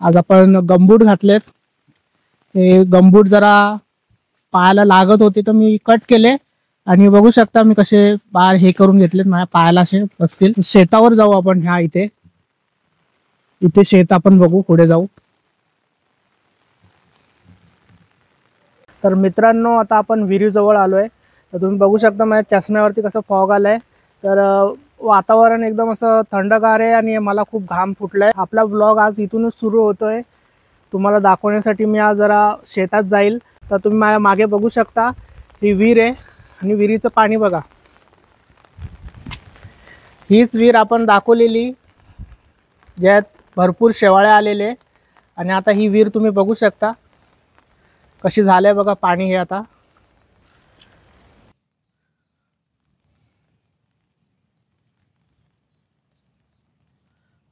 आज आपण गमबूट घातलेत। हे गमबूट जरा पायाला लागत होते तर मी कट केले आणि बघू शकता मी कसे बाहेर हे करून घेतलेत, माझ्या पायाला असे बसतील। शेतावर जाऊ आपण। ह्या इथे इथे शेत आपण बघू, पुढे जाऊ। तर मित्रांनो आता आपण विहिरीजवळ आलोय। तर तुम्ही बघू शकता माझ्या चष्म्यावरती कसं फॉग आलाय। तर वातावरण एकदम असं थंडगार आहे आणि मला खूप घाम फुटलाय। आपला व्लॉग आज इथूनच सुरू होतोय। तुम्हाला दाखवण्यासाठी मी आज जरा शेतात जाईल। तर तुम्ही माझ्या मागे बघू शकता ही विहीर आहे आणि विहिरीचं पाणी बघा। हीच विहीर आपण दाखवलेली ज्यात भरपूर शेवाळे आलेले आणि आता ही विहीर तुम्ही बघू शकता कशी झालंय बघा पाणी हे आता।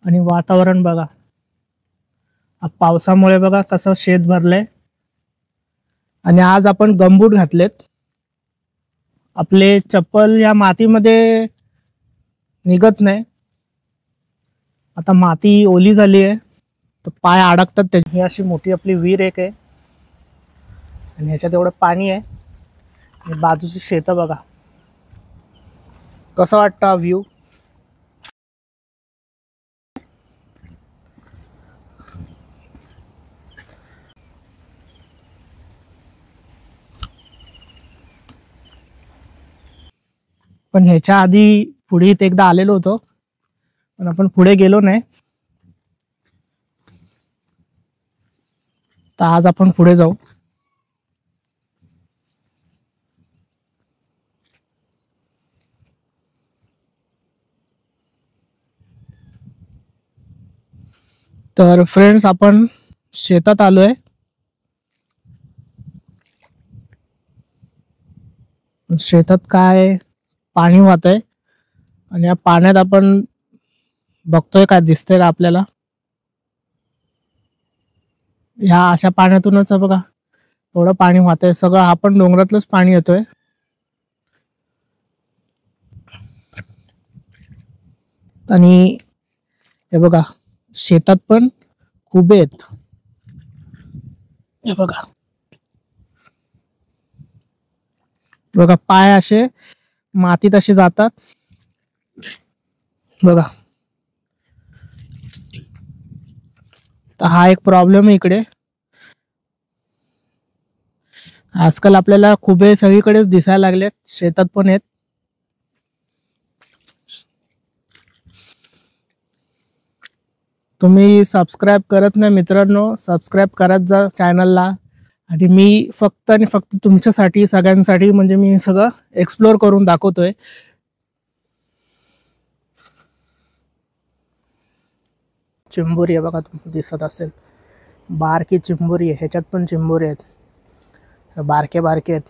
आणि वातावरण बघा, पावसामुळे बघा कसं शेत भरलंय। आणि आज आपण गमबूट घातलेत। आपले चप्पल या मातीमध्ये निघत नाही। आता माती ओली झाली आहे तर पाय अडकतात त्याची। ही अशी मोठी आपली विहीर एक आहे आणि ह्याच्यात एवढं पाणी आहे आणि बाजूची शेतं बघा। कसं वाटतं व्ह्यू? पण ह्याच्या आधी पुढे इथे एकदा आलेलो होतो पण आपण पुढे गेलो नाही। तर आज आपण पुढे जाऊ। तर फ्रेंड्स आपण शेतात आलोय। शेतात काय पाणी वाहतंय आणि या पाण्यात आपण बघतोय काय दिसतंय का आपल्याला? ह्या अशा पाण्यातूनच बघा थोडं पाणी वाहतंय। सगळं आपण डोंगरातलंच पाणी येतोय। आणि हे बघा शेतात पण खूप आहेत। हे बघा बघा पाय असे मातीत असे जातात बघा। तर हा एक प्रॉब्लेम आहे इकडे। आजकाल आपल्याला खुबे सगळीकडेच दिसायला लागलेत, शेतात पण आहेत। तुम्ही सबस्क्राईब करत नाही मित्रांनो, सबस्क्राईब करत जा चॅनलला। आणि मी फक्त आणि फक्त तुमच्यासाठी सगळ्यांसाठी म्हणजे मी सगळं एक्सप्लोर करून दाखवतोय। चिंबोरी आहे बघा, तुम्हाला दिसत असेल बारकी चिंबोरी आहे। ह्याच्यात पण चिंबोरी आहेत, बारके बारके आहेत।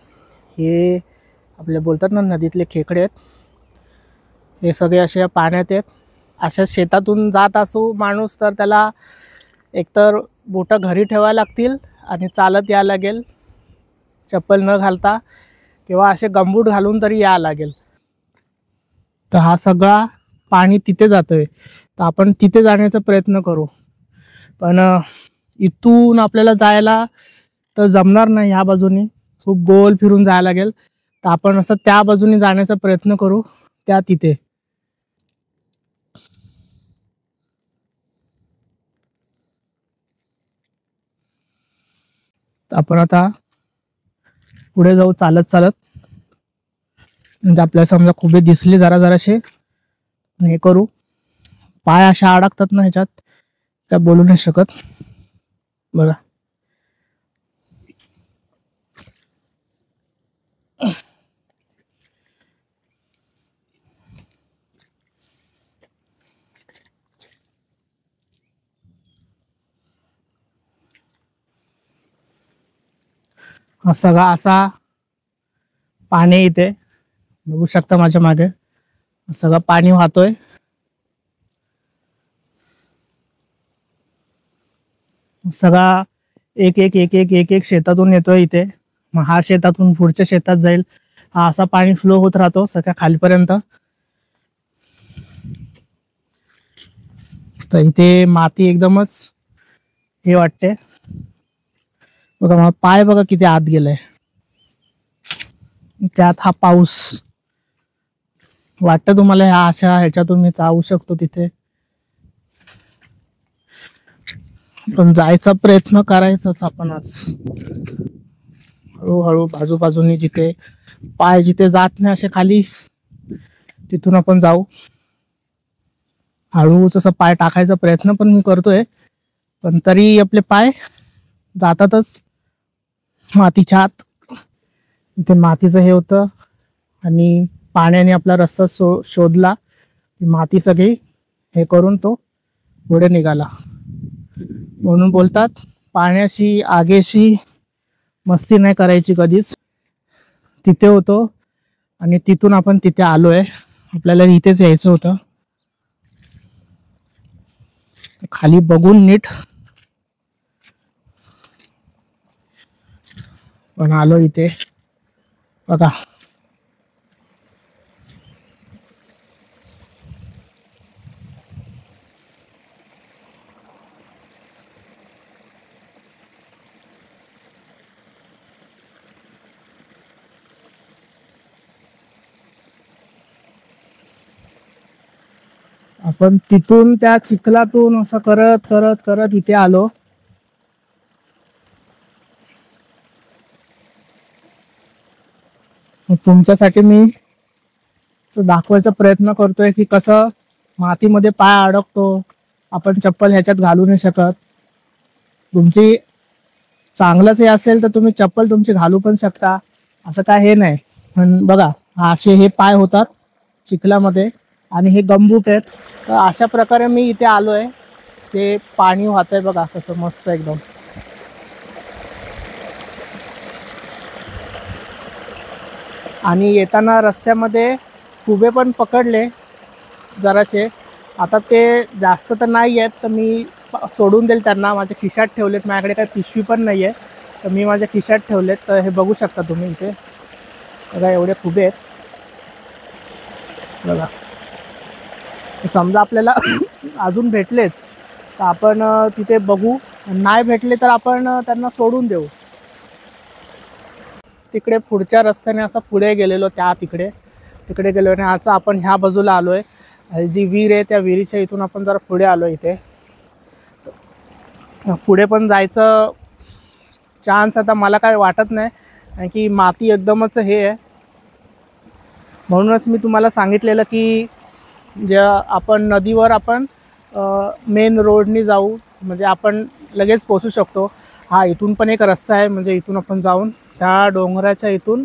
हे आपले बोलतात ना नदीतले खेकडे आहेत। हे सगळे असे पाण्यात आहेत। अशा शेतातून जात असो माणूस तर त्याला एकतर बोटं घरी ठेवायला लागतील आणि चालत यायला लागेल चप्पल न घालता, किंवा असे गमबूट घालून तरी यायला लागेल। तर हा सगळा पाणी तिथे जातोय तर आपण तिथे जाण्याचा प्रयत्न करू। पण इथून आपल्याला जायला तर जमणार नाही, ह्या बाजूनी खूप गोल फिरून जायला लागेल। तर आपण असं त्या बाजूनी जाण्याचा प्रयत्न करू, त्या तिथे। आपण आता पुढे जाऊ चालत चालत। म्हणजे आपल्याला समजा खूप दिसले जरा जराशे हे करू। पाय अशा अडकतात ना ह्याच्यात, त्या बोलू नाही शकत बघा। हा सगळा असा पाणी इथे बघू शकता माझ्या मागे सगळं पाणी वाहतोय। सगळा एक एक एक एक एक एक शेतातून येतोय इथे। मग हा शेतातून पुढच्या शेतात जाईल। हा असा पाणी फ्लो होत राहतो सगळ्या खालीपर्यंत। तर इथे माती एकदमच हे वाटते बघा, मला पाय बघा किती आत गेलाय, त्यात हा पाऊस. वाटतं तुम्हाला ह्या अशा ह्याच्यातून मी जाऊ शकतो तिथे, पण जायचा प्रयत्न करायचाच आपण आज. हळूहळू बाजूबाजूनी जिथे पाय जिथे जात नाही असे खाली, तिथून आपण जाऊ. हळूच असं पाय टाकायचा प्रयत्न पण मी करतोय, पण तरी आपले पाय जातातच मातीच्या आत. इथे मातीचं हे होतं आणि पाण्याने आपला रस्ता शोधला, माती सगळी हे करून तो पुढे निघाला. म्हणून बोलतात पाण्याशी आगेशी मस्ती नाही करायची कधीच. तिथे होतो आणि तिथून आपण तिथे आलोय, आपल्याला इथेच यायचं होतं. खाली बघून नीट पण आलो इथे बघा. आपण तिथून त्या चिखलातून असं करत करत करत इथे आलो. तुमच्यासाठी मी दाखवायचा प्रयत्न करतोय की कसं मातीमध्ये पाय अडकतो. आपण चप्पल ह्याच्यात घालू नाही शकत. तुमची चांगलंच हे असेल तर तुम्ही चप्पल तुमची घालू पण शकता, असं काय हे नाही. पण बघा असे हे पाय होतात चिखलामध्ये आणि हे गंबूट आहेत. तर अशा प्रकारे मी इथे आलोय. ते पाणी वाहतंय बघा कसं मस्त एकदम. आणि येताना रस्त्यामध्ये कुबे पण पकडले जराशे. आता ते जास्त तर नाही आहेत, तर मी सोडून देईल त्यांना. माझ्या खिशात ठेवलेत, माझ्याकडे काही पिशवी पण नाही आहे, तर मी माझ्या खिशात ठेवलेत. तर हे बघू शकता तुम्ही इथे बघा, एवढे कुबे आहेत बघा. समजा आपल्याला अजून भेटलेच तर आपण तिथे बघू, नाही भेटले तर आपण त्यांना सोडून देऊ. तिकडे पुढच्या रस्त्याने असं पुढे गेलेलो, त्या तिकडे गेलो आणि आता आपण ह्या बाजूला आलोय. जी विहीर आहे त्या विहिरीच्या इथून आपण जरा पुढे आलो. इथे पुढे पण जायचं चान्स आता मला काय वाटत नाही, कारण की माती एकदमच हे आहे. म्हणूनच मी तुम्हाला सांगितलेलं की ज्या आपण नदीवर आपण मेन रोडनी जाऊ, म्हणजे आपण लगेच पोचू शकतो. हा इथून पण एक रस्ता आहे, म्हणजे इथून आपण जाऊन त्या डोंगराच्या इथून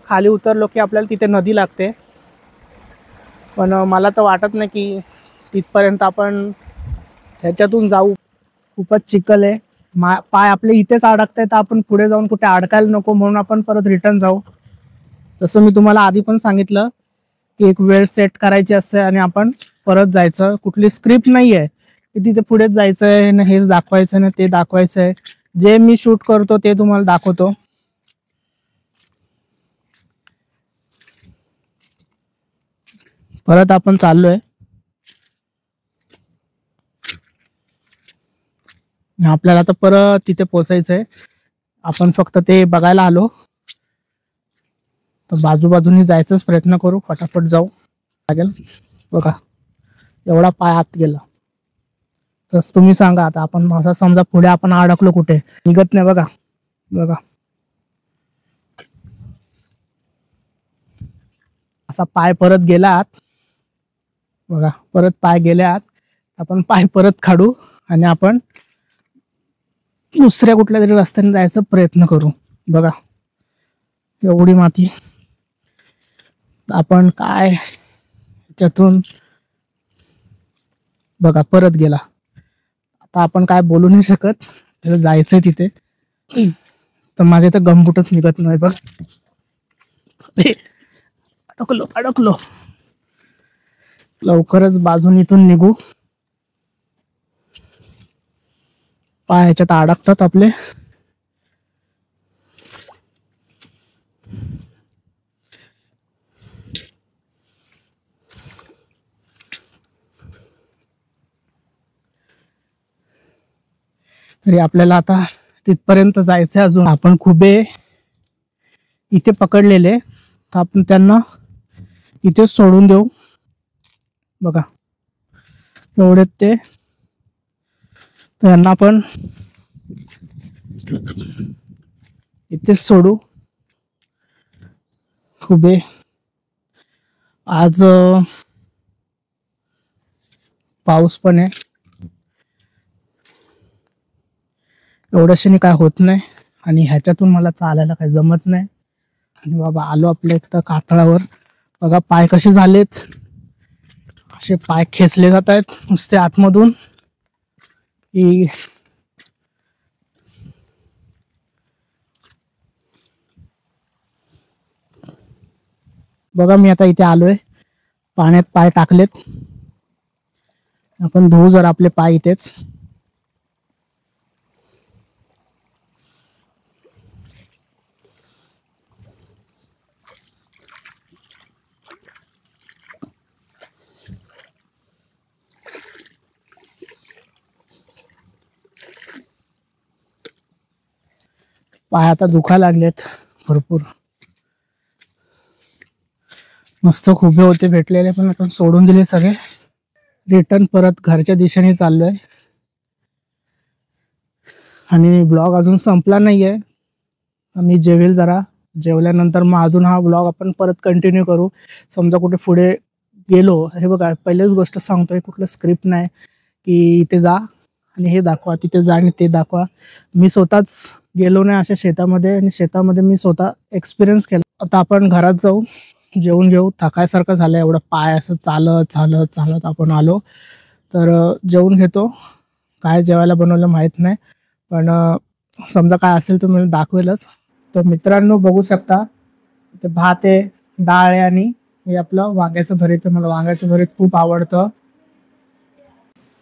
खाली उतरलो की आपल्याला तिथे नदी लागते. पण मला तर वाटत नाही की तिथपर्यंत आपण ह्याच्यातून जाऊ. खूपच चिखल आहे, पाय आपले इथेच अडकत आहेत. आपण पुढे जाऊन कुठे अडकायला नको, म्हणून आपण परत रिटर्न जाऊ. जसं मी तुम्हाला आधी पण सांगितलं की एक वेळ सेट करायची असते आणि आपण परत जायचं. कुठली स्क्रिप्ट नाही आहे की तिथे पुढेच जायचंय ना, हेच दाखवायचं ना ते दाखवायचंय. जे मी शूट करतो ते तुम्हाला दाखवतो. परत आपण चाललोय. आपल्याला तर परत तिथे पोचायचंय. आपण फक्त ते बघायला आलो, तर बाजूबाजूनी जायचाच प्रयत्न करू. फटाफट जाऊ लागेल बघा. एवढा पाय आत गेला. तस तुम्ही सांगा आता, आपण असं समजा पुढे आपण अडकलो, कुठे निघत नाही बघा. बघा असा पाय परत गेला आत बघा. परत पाय गेले आत. आपण पाय परत काढू आणि आपण दुसऱ्या कुठल्या तरी रस्त्याने जायचा प्रयत्न करू. बघा एवढी माती. आपण काय त्यातून बघा परत गेला. आता आपण काय बोलू नाही शकत, जायचंय तिथे. तर माझे तर गमबुटच निघत नाही बघ. अडकलो. लवकरच बाजून इथून निघू. पाय ह्याच्यात अडकतात आपले. तरी आपल्याला आता तिथपर्यंत जायचं आहे अजून. आपण खुबे इथे पकडलेले, तर आपण त्यांना इथेच सोडून देऊ. बघा एवढे ते, त्यांना पण इथेच सोडू. खुबे आज पाऊस पण आहे, एवढ्याशाने काय होत नाही. आणि ह्याच्यातून मला चालायला काही जमत नाही. आणि बाबा आलो आपल्या इथं कातळावर. बघा पाय कसे झालेत, असे पाय खेचले जात आहेत नुसते आतमधून. की बघा मी आता इथे आलोय, पाण्यात पाय टाकलेत. आपण धुवू जर आपले पाय इथेच. पाय आता दुखायला लागलेत भरपूर. मस्त खुबे होते भेटलेले, पण आपण सोडून दिले सगळे. रिटर्न परत घरच्या दिशेने चाललोय. आणि ब्लॉग अजून संपला नाहीये. मी जेवेल जरा, जेवल्यानंतर मग अजून हा ब्लॉग आपण परत कंटिन्यू करू. समजा कुठे पुढे गेलो, हे बघा पहिलेच गोष्ट सांगतोय, कुठलं स्क्रिप्ट नाही की इथे जा आणि हे दाखवा, तिथे जा आणि ते दाखवा. मी स्वतःच गेलो नाही अशा शेतामध्ये, आणि शेतामध्ये मी स्वतः एक्सपिरियन्स केला. आता आपण घरात जाऊ, जेवून घेऊ. थकायसारखं झालं, एवढं पाय असं चालत चालत चालत आपण आलो. तर जेवून घेतो. काय जेवायला बनवलं माहीत नाही, पण समजा काय असेल तर मी दाखवेलच. तर मित्रांनो बघू शकता, ते भात आहे, डाळ आहे, आणि हे आपलं वांग्याचं भरीत. मला वांग्याचं भरीत खूप आवडतं.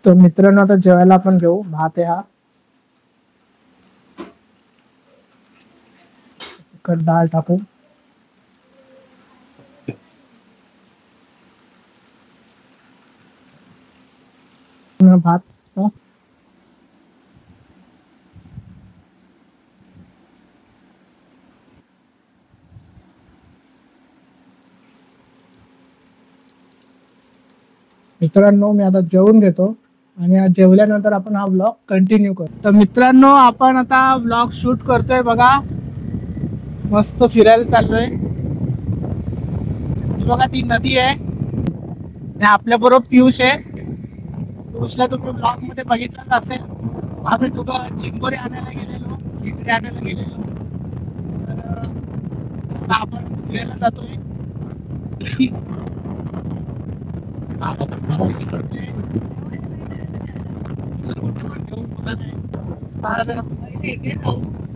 तर मित्रांनो आता जेवायला आपण घेऊ. भात आहे हा, डाळ टाकू, भात. मित्रांनो मी आता जेवून घेतो, आणि जेवल्यानंतर आपण हा ब्लॉग कंटिन्यू करू. तर मित्रांनो आपण आता ब्लॉग शूट करतोय. बघा मस्त फिरायला चाललोय. बघा ती नदी आहे, आणि आपल्या बरोबर पियुष आहे. पियुषला तुम्ही ब्लॉग मध्ये बघितलंच असेल. आम्ही दोघं चिंबोरी आणायला गेलेलो, इकडे आणायला गेलेलो. तर आपण फिरायला जातोय.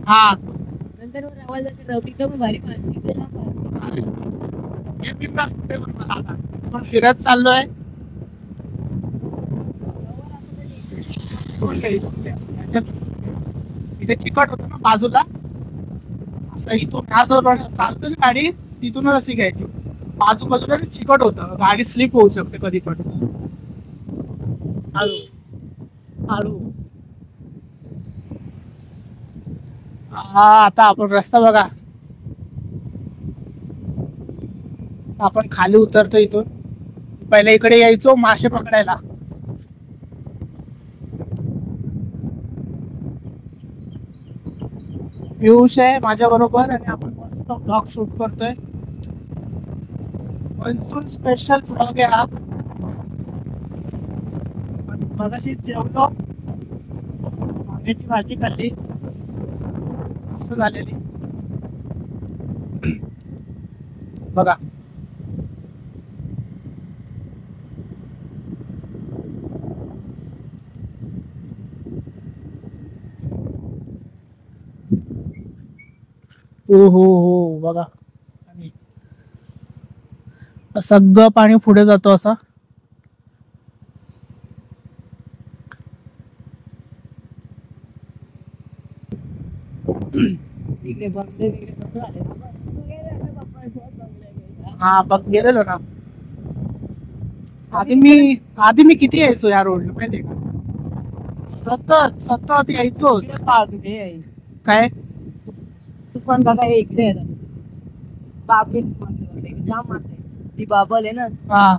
हा पण फिरत चाललोय. इथे चिकट होतं ना बाजूला, असं इथून चालतो ना गाडी, तिथूनच अशी घ्यायची. बाजूबाजूला चिकट होतं, गाडी स्लिप होऊ शकते कधी पण. हळू हळू. हा आता आपण रस्ता बघा, आपण खाली उतरतो इथून. पहिले इकडे यायचो मासे पकडायला. पियुष आहे माझ्या बरोबर, आणि आपण मस्त ब्लॉग शूट करतोय. मान्सून स्पेशल ब्लॉग आहे हा. मगाशी जेवलो, वांग्याची भाजी खाल्ली, मस्त झालेली. बघा हो हो हो, बघा सगळं पाणी पुढे जातो असा. हा बघ गेलेलो ना. आधी मी किती यायचो या रोडला माहितीये का. सतत सतत यायचोच. काय तुफान काका हे इकडे येतात. बापरे जाम मासे. ती बाबल आहे ना. हा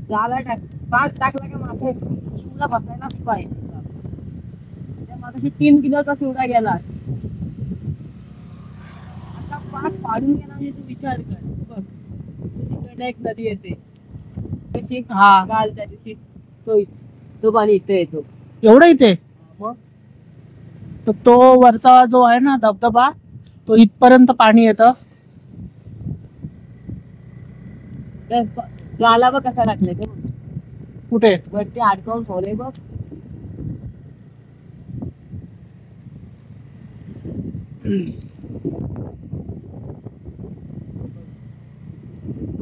झाला पाच टाकला का मासे शिवला बसायलाच पाहिजे. त्या मागाशी 3 किलोचा शिवडा गेला. आता 5 पाडून गेला म्हणजे तू विचार कर. बघ तिकडे एक नदी येते. हा काल त्या दिवशी तो पाणी इथे येतो. एवढं इथे. मग तर तो वरचा जो आहे ना धबधबा तो इथपर्यंत पाणी येतं. गाला बघ कसा टाकलाय ते. कुठे वरती अडकावून ठेवलंय बघ.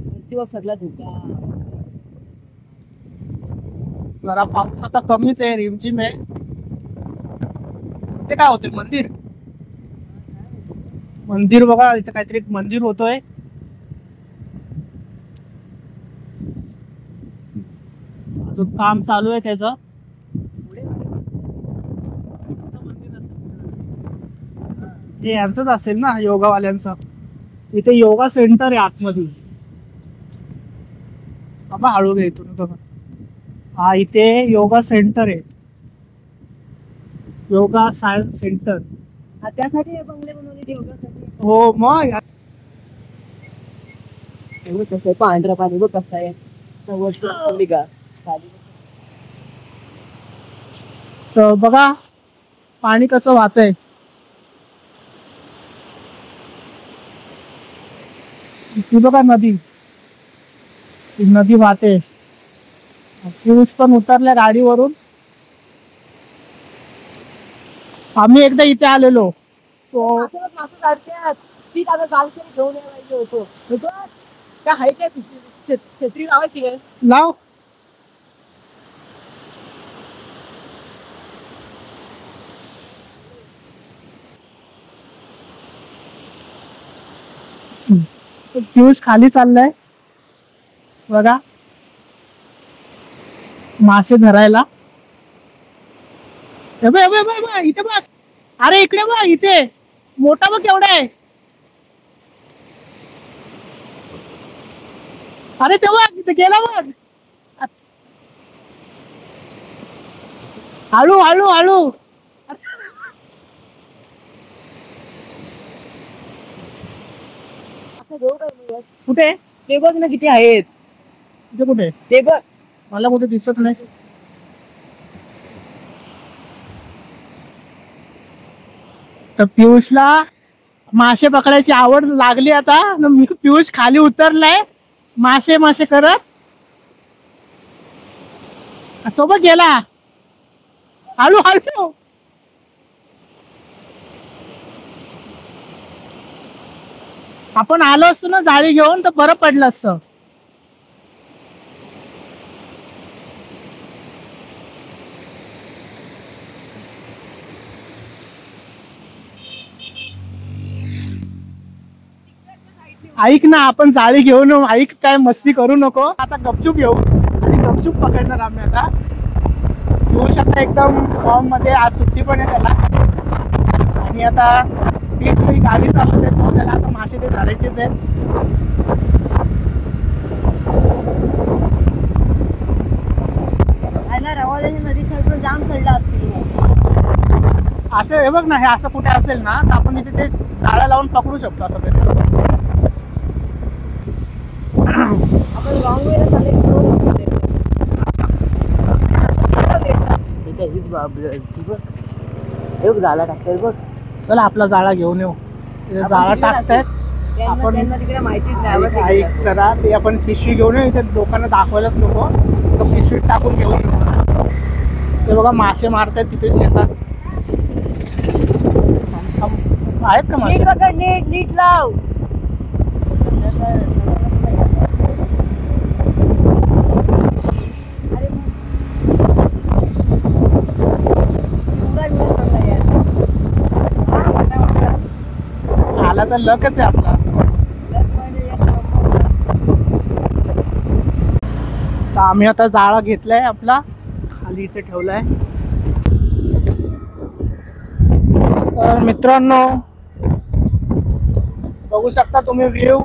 वरती बघ सगळा धुका. जरा पाऊस आता कमीच आहे. रिमझिम आहे. ते काय होते मंदिर. मंदिर बघा इथे काहीतरी एक मंदिर होतोय. अजून काम चालू आहे त्याचं. हे यांचंच असेल ना योगावाल्यांचं. इथे योगा सेंटर आहे आतमध्ये. बाबा हळू घे इथून बघा. हा इथे योगा सेंटर आहे. Yoga science centre. त्यासाठी हे बंगले बनवले योगासाठी. हो मग कसं आहे पांढरा पाणी बघ कसं आहे. का तर बघा पाणी कसं वाहतंय. ती बघा नदी. ती नदी वाहते. पियुष पण उतरल्या गाडीवरून. आम्ही एकदा इथे आलेलो. तो घेऊन यायचं होतो. काय आहे काय छत्री लावायची आहे. लाव. पियुष खाली चाललाय बघा मासे धरायला. इथे बघ. अरे इकडे बघ. इथे मोठा बघ केवढा आहे. अरे तेव्हा तिथे गेला बघ. हळू हळू हळू. कुठे ते बघ ना किती आहेत. तिथे कुठे ते बघ. मला कुठे दिसत नाही. तर पियुषला मासे पकडायची आवड लागली आता. पियुष खाली उतरलाय मासे मासे करत. तो बघ गेला. हळू हळू. आपण आलो असतो ना जाळी घेऊन तर बरं पडलं असतं. ऐक ना आपण जाळी घेऊन ऐक काय मस्ती करू नको. आता गपचूप येऊ आणि गपचूप पकडणार आम्ही आता. येऊ शकता एकदम फॉर्म मध्ये. आज सुट्टी पण आहे त्याला. आणि आता स्पीड गाडी चालवत आहे. त्याला आता मासे ते धरायचेच आहेत. नदी जाम चढला असतील. असं हे बघ ना. हे असं कुठे असेल ना तर आपण इथे ते जाळ्या लावून पकडू शकतो. असं काही आपण लॉंग वेला चालले. झाला टाकतोय बघ. चला आपला जाळा घेऊन येऊ. जाळा टाकतायत आपण. तिकडे माहितीच नाही. ऐक जरा ते आपण पिशवी घेऊन येऊ. इथे लोकांना दाखवायलाच नको. तर पिशवीत टाकून घेऊन येऊ. ते बघा मासे मारतायत तिथे शेतात. आहेत का मासे. नीट लाव. आला तर लकच आहे आपला. तर आम्ही आता जाळा घेतलाय आपला. खाली इथे ठेवलाय. तर मित्रांनो बघू शकता तुम्ही व्ह्यू.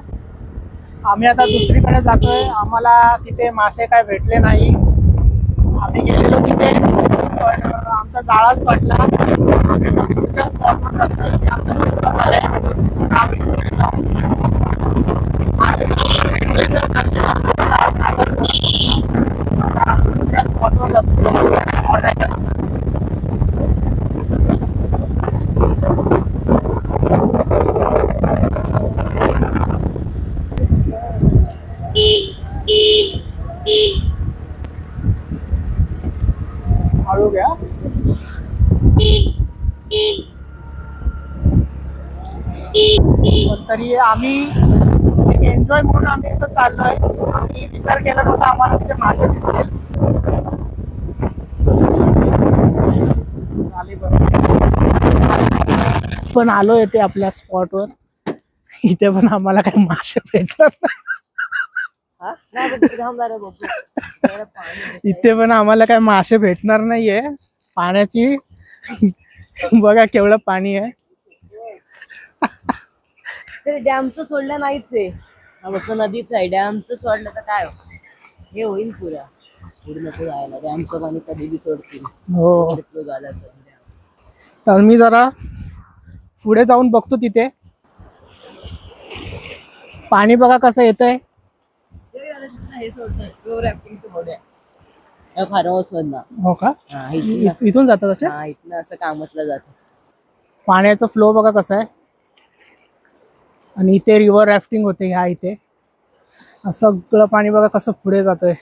आम्ही आता दुसरीकडे जातोय. आम्हाला तिथे मासे काय भेटले नाही. आम्ही गेलेलो तिथे पण आमचा जाळाच फाटला. आम्ही पुढच्या स्पॉटवर जातोय की आमचा रस्ता झालाय. आम्ही पुढे जाऊ. मासे भेटले तर मासे आता दुसऱ्या स्पॉटवर जातो. स्पॉट आहे का तसा. हळू घ्या. पण तरी आम्ही एक एन्जॉय म्हणून आम्ही असं चाललोय. आम्ही विचार केला नव्हता आम्हाला तिथे मासे दिसतील. झाली बरं. पण आलो येते आपल्या स्पॉटवर. इथे पण आम्हाला काही मासे भेटणार नाही. इथे पण आम्हाला काय मासे भेटणार नाहीये. पाण्याची बघा केवढं पाणी आहे. डॅमचं सोडलं नाहीच आहे. नदीच आहे. डॅमचं सोडलं तर काय हे होईल पुरा पूर्ण तो जायला. डॅमचं पाणी कधी बी सोडतील. हो. झालं तर मी जरा पुढे जाऊन बघतो तिथे. पाणी बघा कसं येतंय. हे सोडतात रॅफ्टिंगचं होड्या फार्म हाऊस मधला. हो का. इथून जातात असे. इथनं असं कामातलं जातं. पाण्याचा फ्लो बघा कसा आहे. आणि इथे रिव्हर राफ्टिंग होते. ह्या इथे सगळं पाणी बघा कसं पुढे जातंय.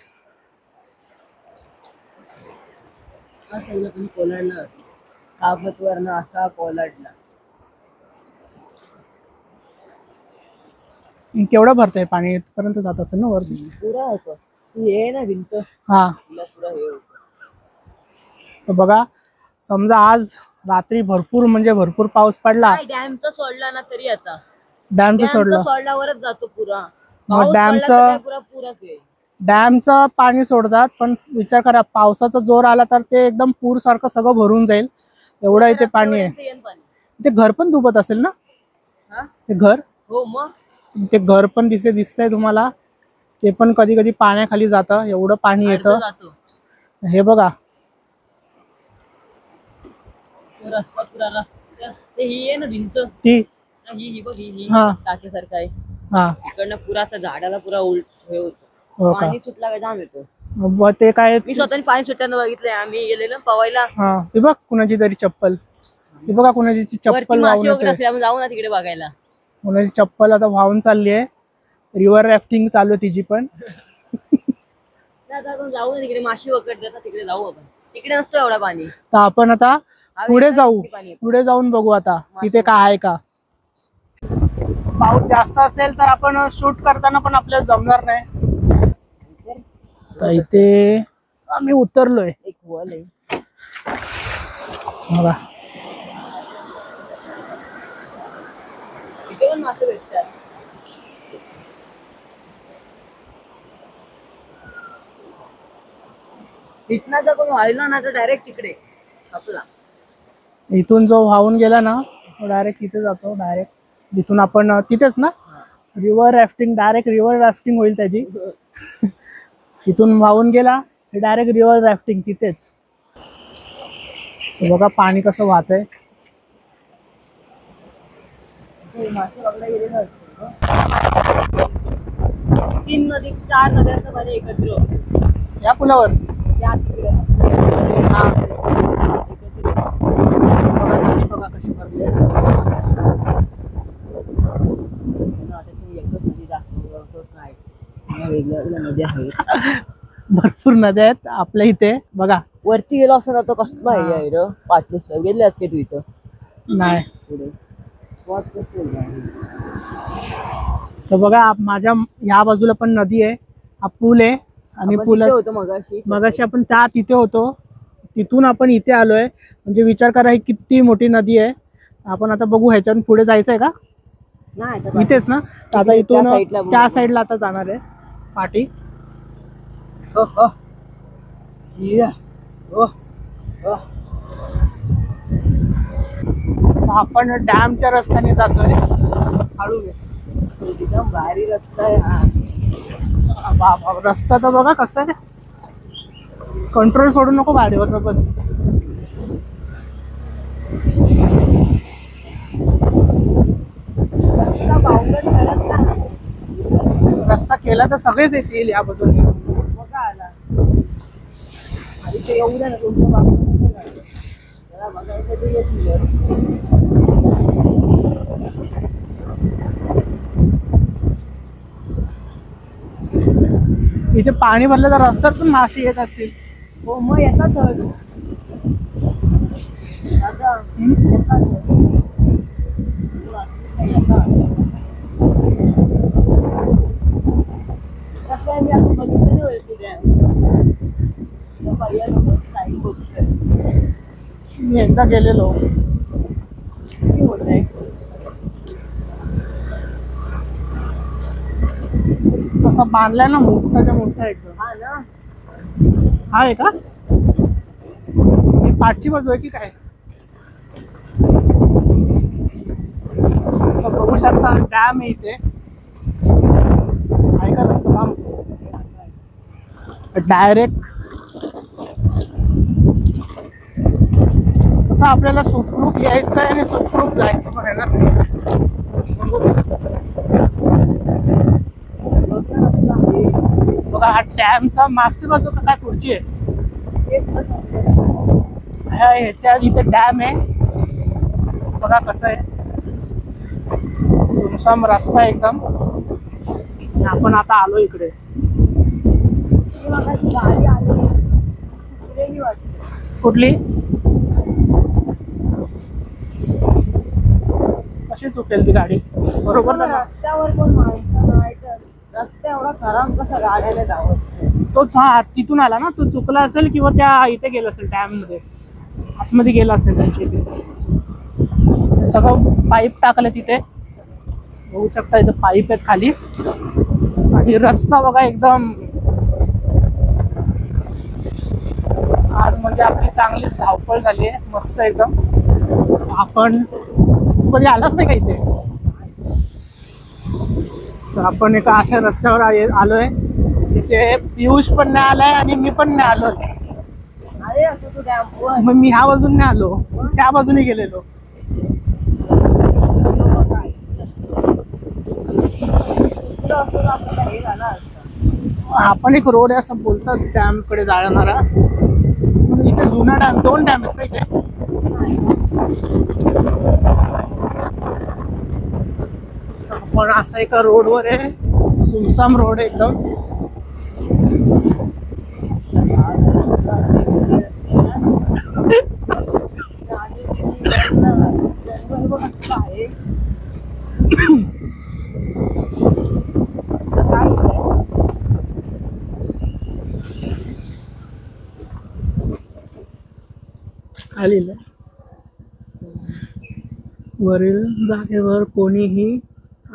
सगळं तुम्ही कोलाडलं कागदवरनं असा कोलाडला. केवढं भरतंय पाणी इथपर्यंत जात असेल ना वरती. पुरा होतो हे ना भिंत. हा पुरा हे होतं. तर बघा समजा आज रात्री भरपूर म्हणजे भरपूर पाऊस पडला. डॅमचं सोडला ना तरी आता डॅमचं सोडल्यावरच जातो पुरा. डॅमचं पाणी सोडतात पण विचार करा पावसाचा जोर आला तर ते एकदम पूर सारखं सगळं भरून जाईल. एवढं इथे पाणी आहे. ते घर पण डुबत असेल ना. ते घर. हो मग ते घर पण दिसतंय तुम्हाला. ते पण कधी कधी पाण्याखाली जातं. एवढं पाणी येतं. हे बघा रस्ता पुरा रस्ता ही आहे ना भिंत ती ही बघ ही हा टाकेसारखं आहे. हा इकडनं पुराचा झाडाला पुरा उलट हे होतं. हो का. पाणी सुटला का जाम येतो. मग ते काय मी स्वतःनी पाणी सुटल्यानं बघितलंय. आम्ही गेलेलो पवायला. हा ते बघ कुणाची तरी चप्पल. ते बघा कुणाची चप्पल मासे वगैरे असते. आम्ही जाऊ ना तिकडे बघायला. कुणाची चप्पल आता वाहून चालली आहे. रिव्हर राफ्टिंग चालू आहे तिची पण. जाऊ ना तिकडे मासे वगैरे तिकडे जाऊ आपण. तिकडे नसतो एवढा पाणी. तर आपण आता पुढे जाऊ. पुढे जाऊन बघू आता तिथे काय आहे का. पाऊस जास्त असेल तर आपण शूट करताना पण आपल्याला जमणार नाही. तर इथे आम्ही उतरलोय. एक वल आहे बघा. इथे पण मासे भेटतात. इथनं जर कोण व्हायला ना तर डायरेक्ट तिकडे आपला. इथून जो वाहून गेला ना तो डायरेक्ट तिथे जातो. डायरेक्ट तिथून आपण तिथेच ना river rafting. Direct river rafting होईल त्याची. तिथून वाहून गेला डायरेक्ट रिव्हर राफ्टिंग तिथेच. बघा पाणी कसं वाहतंय. तीन नदी 4 नद्यांचं पाणी एकत्र होतं या पुलावर. हा बघा कशी भरली. नद्या आहेत. भरपूर नद्या आहेत आपल्या इथे. बघा वरती गेलो असं ना तो कसला आहे रे. पाटलीस गेले असते तू इथं. नाही तर बघा माझ्या या बाजूला पण नदी आहे. हा पूल आहे. आणि मगाशी आपण त्या तिथे होतो. तिथून आपण इथे आलोय. म्हणजे विचार करा ही किती मोठी नदी आहे. आपण आता बघू ह्याच्यातून पुढे जायचंय का. इथेच ना. आता इथून त्या साईडला आता जाणार आहे पाठी. आपण डॅमच्या रस्त्याने जातोय. हळू घे. एकदम भारी रस्ता आहे. बाबा रस्ता तर बघा कसा आहे. कंट्रोल सोडू नको गाडीवर बस. रस्ता बावगट करत ना. रस्ता केला तर सगळेच येतील या बाजूने. बघा आला आणि ते एवढं ना तुमच्या बाजूला जरा बघायचं ते येतील. इथे पाणी भरलं तर रस्त्यावर पण मासे येत असतील. हो मग येतात आता येतात. कसं आहे, मी आता बघितलं नाही वरती डॅम पर्याय साईड बघतोय. मी एकदा गेलेलो. किती होत आहे. असं बांधलाय ना मोठाच्या मोठा एकदम. हा ना. हा आहे का? ही पाठची बाजू आहे की काय? तर बघू शकता डॅम आहे इथे. आहे का रस्ता डायरेक्ट असं आपल्याला सुखरूप यायचं आहे आणि सुखरूप जायचं पण आहे ना. बघा हा डॅमचा मागची बाजू का काय पुढची आहे. ह्याच्या इथे डॅम आहे. बघा कसं आहे सुमसाम रस्ता आहे एकदम. आपण आता आलो इकडे. गाडी आली वाटते. कुठली? कशी चुकेल ती गाडी? बरोबर ना. रस्त्यावर पण माणसं नाही तर रस्ता एवढा खराब कसा गाड्याला धावत. तोच हा तिथून आला ना. तो चुकला असेल किंवा त्या इथे गेला असेल डॅम मध्ये आतमध्ये गेला असेल त्यांच्या इथे. सगळं पाईप टाकलं तिथे. बघू शकता इथे पाईप आहेत खाली. आणि रस्ता बघा एकदम आज म्हणजे आपली चांगलीच धावपळ झाली आहे. मस्त एकदम. आपण कधी आलाच नाही का इथे. तर आपण एका अशा रस्त्यावर आलोय तिथे पियुष पण नाही आलाय आणि मी पण नाही आलो. अरे असं तू डॅम मग मी ह्या बाजूने नाही आलो त्या बाजूने गेलेलो. आपण एक रोड आहे असं बोलतात डॅम कडे जाणारा. इथे जुना डॅम 2 डॅम आहेत का इथे. आपण असा एका रोडवर आहे. सुमसाम रोड आहे एकदम. खाली वरील जागेवर कोणीही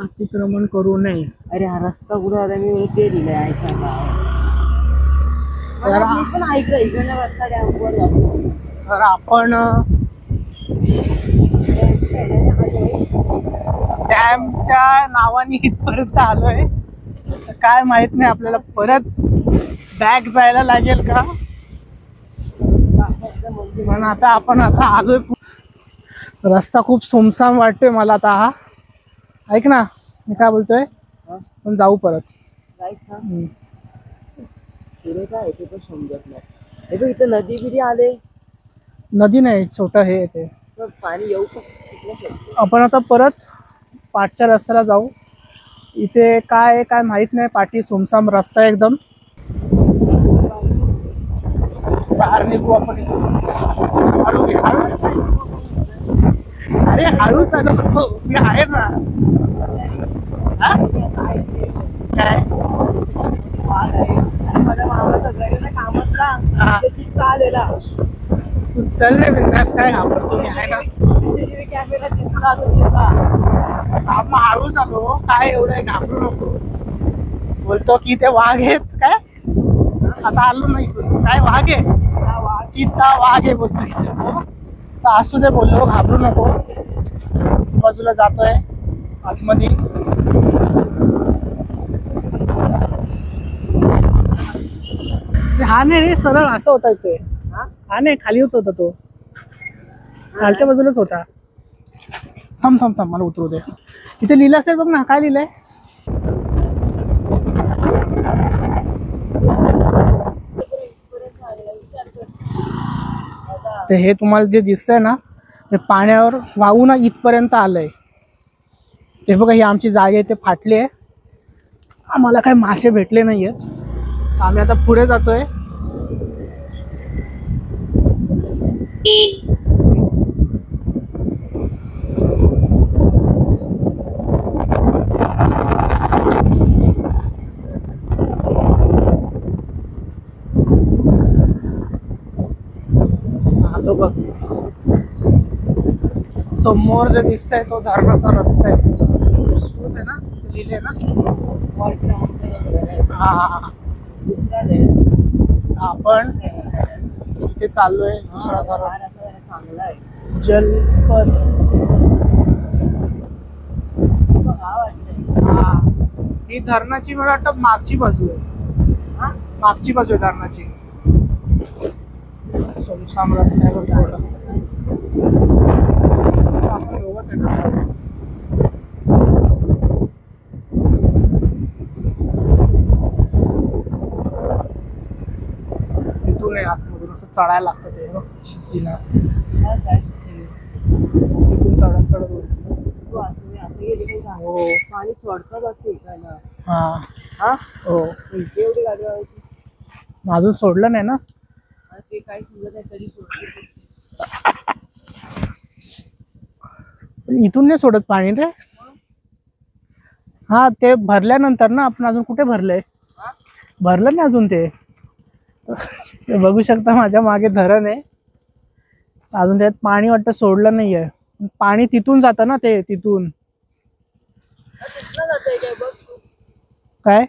अतिक्रमण करू नये. अरे हा रस्ता कुठे आता मी ते दिलंय ऐकायला. तर मी पण ऐकलं इकडनं रस्ता डॅमवर जातो. तर आपण डॅमच्या नावाने इथपर्यंत आलोय. तर काय माहित नाही आपल्याला परत बॅक जायला लागेल का. पण आता आपण आलोय. रस्ता खूप सुमसाम वाटतोय मला आता हा. ऐक ना मी काय बोलतोय. पण जाऊ परत. पुढे काय ते पण समजत नाही. हे बघ इथं नदी बिदी आले. नदी नाही छोटं हे ते पाणी येऊ शकतो. आपण आता परत पाठच्या रस्त्याला जाऊ. इथे काय काय माहित नाही. पाठी सुमसाम रस्ता एकदम. बाहेर निघू आपण इथून. हळू घे हळू. अरे हळू चालू मी आहे ना. काय माझ्या मामाचा घरी कामातला तिथं आलेला. तू चल रे बिंदास. काय घाबरतो मी आहे ना. कॅमेरा तिथला तिथला. हळू चालू. काय एवढं घाबरू नको. बोलतो की ते वाघ आहेत काय. आता आलो नाही काय वाघ आहे. चित्ता वाघ आहे बोलतो इथे. तर असू दे बोललो घाबरू नको. बाजूला जातोय आतमध्ये. हा नाही रे, सरळ असं होता ते. हा नाही, खालीच होता तो, खालच्या बाजूलाच होता. थांब थांब थांब, मला उतरू दे. इथे लिहिलं असेल बघ ना, काय लिहिलंय? ते हे तुम्हाला जे दिसतंय ना, ते पाण्यावर वाहून इथपर्यंत आलंय. ते बघा, ही आमची जागा आहे, ते फाटली आहे. आम्हाला काही मासे भेटले नाहीये. आम्ही आता पुढे जातोय. तो बघ, समोर जे दिसतंय तो धरणाचा रस्ता आहे. तोच आहे ना, लिहिले ना. हा, आपण इथे चाललोय. दुसरा धरण, जलपद. हा, ही धरणाची मला वाटतं मागची बाजू आहे. मागची बाजू आहे धरणाची. सुनसान रस्त्यावर थोडं आपण दोघंच आहे ना. इथून आहे आतमधून असं चढायला लागतं ते जिना. तिथून चढत चढत हो. पाणी सोडतात. हा हा हो, एवढी गाडी लावायची. अजून सोडलं नाही ना ते काही समजत नाही तरी सोडते. इथून नाही सोडत पाणी रे. हा, ते भरल्यानंतर ना. आपण अजून कुठे भरलंय? भरलं नाही अजून ते. बघू शकता माझ्या मागे धरण आहे. अजून त्यात पाणी वाटतं सोडलं नाहीये. पाणी तिथून जातं ना, ते तिथून. काय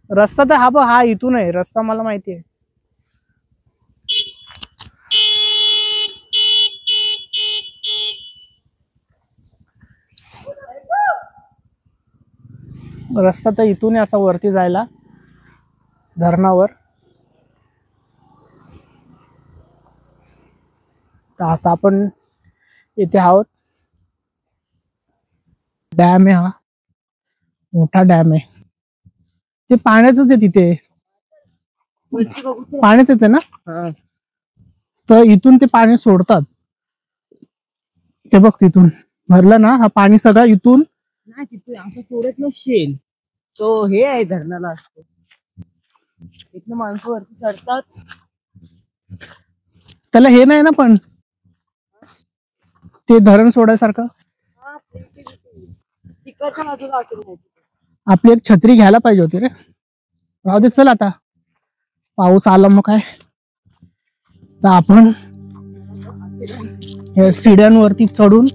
रस्ता तर हा बघ, हा इथून आहे रस्ता, मला माहिती आहे. रस्ता तर इथून आहे असा वरती जायला धरणावर. तर आता आपण इथे आहोत. डॅम आहे, हा मोठा डॅम आहे. ते पाण्याचंच आहे तिथे, पाण्याचंच आहे ना. तर इथून ते पाणी सोडतात. ते बघ, तिथून भरलं ना, हा पाणी सगळं इथून. नाही, तिथे असं सोडत नसेल. तो हे आहे, धरणाला असतो. इथनं माणसं वरती चढतात. त्याला हे नाही ना, पण ते धरण सोडायसारखं. आपली एक छत्री घ्यायला पाहिजे होती रे. राहू दे, चल आता पाऊस आला मग काय. तर आपण या सीड्यांवरती चढून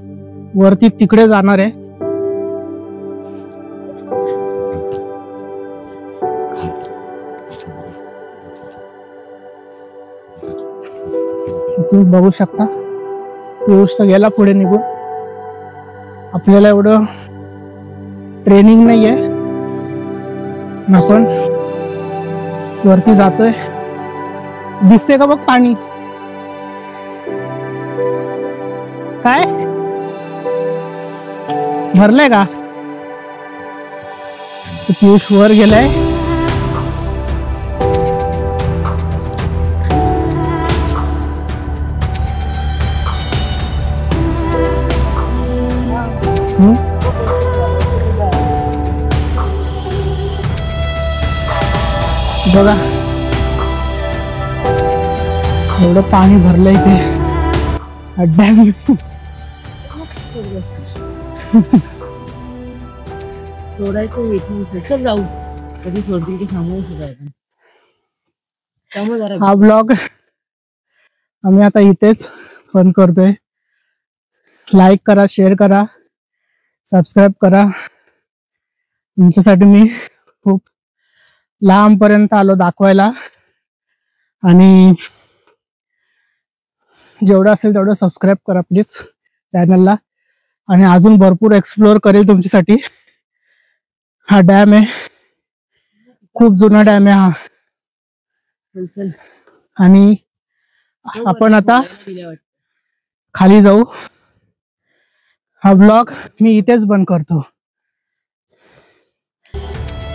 वरती तिकडे जाणार आहे. तुम्ही बघू शकता, पियुष तर गेला पुढे निघून. आपल्याला एवढं ट्रेनिंग नाहीये, आपण वरती जातोय. दिसते का बघ पाणी? काय भरलंय का? पियुष वर गेलाय. बघा एवढं पाणी भरलंय ते डॅम. सोडायचं चल जाऊ, कधी सोडतील ते सांगून सोडायचं. त्यामुळे जरा हा ब्लॉग आम्ही आता इथेच बंद करतोय. लाईक करा, शेअर करा, सबस्क्राईब करा. तुमच्यासाठी मी खूप लांब पर्यंत आलो दाखवायला, आणि जेवढं असेल तेवढं सबस्क्राईब करा प्लीज चॅनलला. आणि अजून भरपूर एक्सप्लोअर करेल तुमच्यासाठी. हा डॅम आहे, खूप जुना डॅम आहे हा. चल चल आणि आपण आता खाली जाऊ. हा ब्लॉग मी इथेच बंद करतो.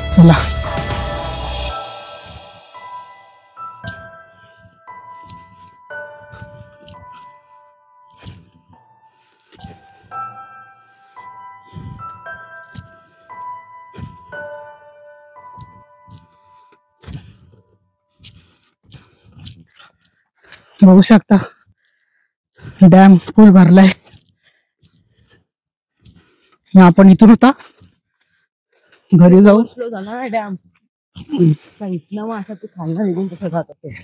चला. बघू शकता डॅम फुल भरलाय. आपण इथून आता घरी जाऊ. झाला ना डॅम. इथला मासा तू खायला निघून कसं जात असेल.